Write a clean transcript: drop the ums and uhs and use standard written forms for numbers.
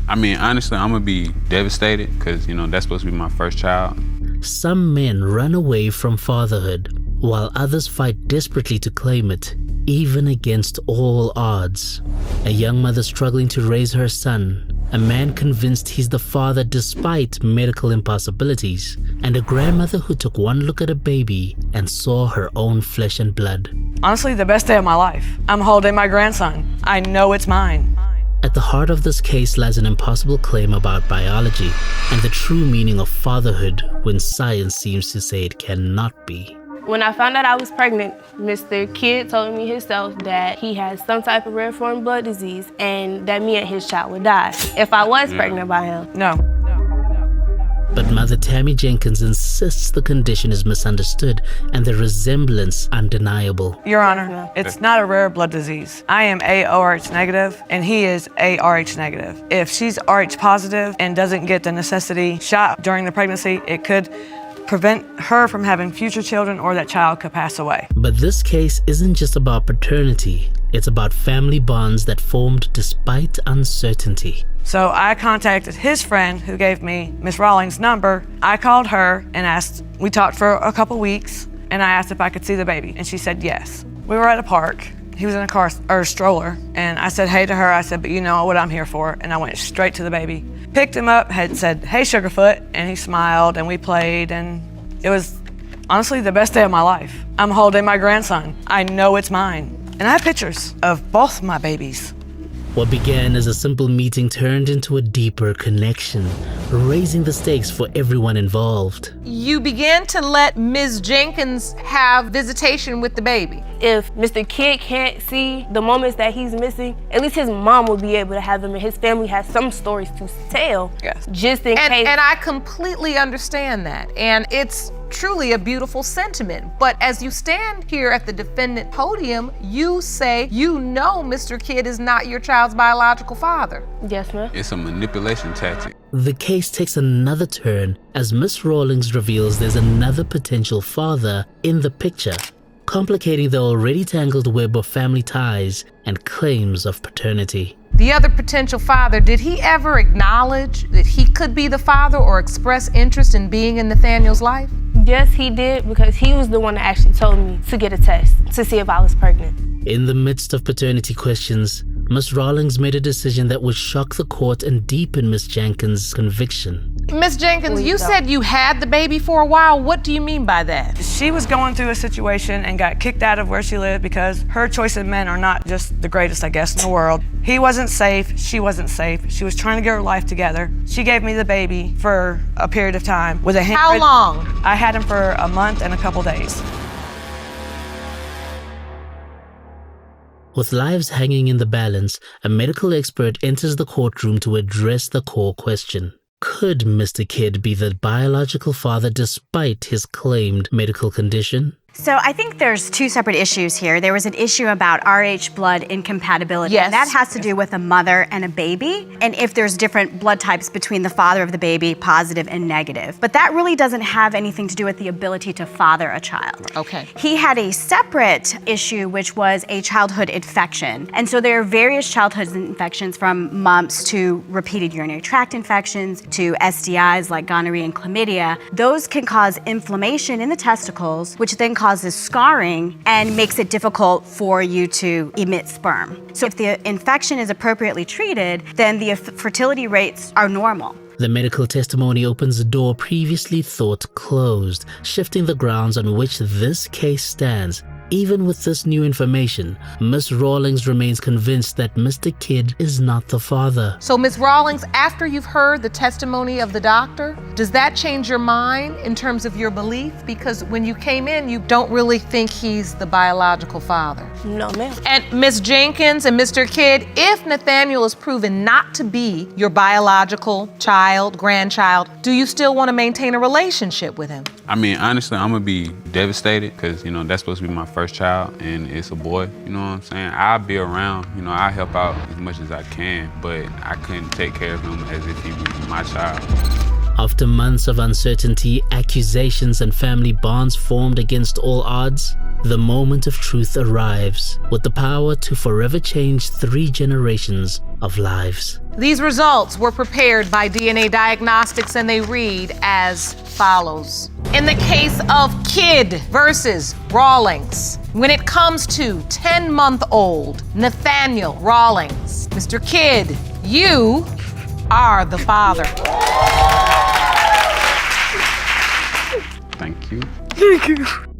I mean, honestly, I'm gonna be devastated because, that's supposed to be my first child. Some men run away from fatherhood, while others fight desperately to claim it, even against all odds. A young mother struggling to raise her son, a man convinced he's the father despite medical impossibilities, and a grandmother who took one look at a baby and saw her own flesh and blood. Honestly, the best day of my life. I'm holding my grandson. I know it's mine. At the heart of this case lies an impossible claim about biology and the true meaning of fatherhood when science seems to say it cannot be. When I found out I was pregnant, Mr. Kidd told me himself that he has some type of rare form blood disease and that me and his child would die if I was pregnant by him. No. But Mother Tammy Jenkins insists the condition is misunderstood and the resemblance undeniable. Your Honor, it's not a rare blood disease. I am AORH negative and he is ARH negative. If she's RH positive and doesn't get the necessity shot during the pregnancy, it could prevent her from having future children or that child could pass away. But this case isn't just about paternity. It's about family bonds that formed despite uncertainty. So I contacted his friend who gave me Miss Rawlings' number. I called her and we talked for a couple weeks, and I asked if I could see the baby, and she said yes. We were at a park. He was in a stroller, and I said hey to her. I said, but you know what I'm here for, and I went straight to the baby. Picked him up, had said, hey, Sugarfoot, and he smiled, and we played, and it was honestly the best day of my life. I'm holding my grandson. I know it's mine, and I have pictures of both my babies. What began as a simple meeting turned into a deeper connection, raising the stakes for everyone involved. You began to let Ms. Jenkins have visitation with the baby. If Mr. Kidd can't see the moments that he's missing, at least his mom will be able to have them, and his family has some stories to tell. Yes. Just in case. And I completely understand that. And it's truly a beautiful sentiment. But as you stand here at the defendant podium, you say you know Mr. Kidd is not your child's biological father. Yes, ma'am. It's a manipulation tactic. The case takes another turn as Miss Rawlings reveals there's another potential father in the picture, complicating the already tangled web of family ties and claims of paternity. The other potential father, did he ever acknowledge that he could be the father or express interest in being in Nathaniel's life? Yes, he did, because he was the one that actually told me to get a test to see if I was pregnant. In the midst of paternity questions, Miss Rawlings made a decision that would shock the court and deepen Miss Jenkins' conviction. Miss Jenkins, you said you had the baby for a while. What do you mean by that? She was going through a situation and got kicked out of where she lived because her choice of men are not just the greatest, I guess, in the world. He wasn't safe, she wasn't safe. She was trying to get her life together. She gave me the baby for a period of time with a hand. How long? I had him for a month and a couple days. With lives hanging in the balance, a medical expert enters the courtroom to address the core question. Could Mr. Kidd be the biological father despite his claimed medical condition? So I think there's two separate issues here. There was an issue about RH blood incompatibility. Yes. And that has to do with a mother and a baby, and if there's different blood types between the father of the baby, positive and negative. But that really doesn't have anything to do with the ability to father a child. Okay. He had a separate issue, which was a childhood infection. And so there are various childhood infections, from mumps to repeated urinary tract infections to STIs like gonorrhea and chlamydia. Those can cause inflammation in the testicles, which then causes scarring and makes it difficult for you to emit sperm. So if the infection is appropriately treated, then the fertility rates are normal. The medical testimony opens a door previously thought closed, shifting the grounds on which this case stands. Even with this new information, Miss Rawlings remains convinced that Mr. Kidd is not the father. So, Ms. Rawlings, after you've heard the testimony of the doctor, does that change your mind in terms of your belief? Because when you came in, you don't really think he's the biological father. No, ma'am. And Ms. Jenkins and Mr. Kidd, if Nathaniel is proven not to be your biological child, grandchild, do you still want to maintain a relationship with him? I mean, honestly, I'm gonna be devastated because, that's supposed to be my first child and it's a boy, you know what I'm saying? I'll be around, I'll help out as much as I can, but I couldn't take care of him as if he was my child. After months of uncertainty, accusations, and family bonds formed against all odds, the moment of truth arrives, with the power to forever change 3 generations of lives. These results were prepared by DNA Diagnostics and they read as follows. In the case of Kidd versus Rawlings, when it comes to 10-month-old Nathaniel Rawlings, Mr. Kidd, you are the father. Thank you. Thank you.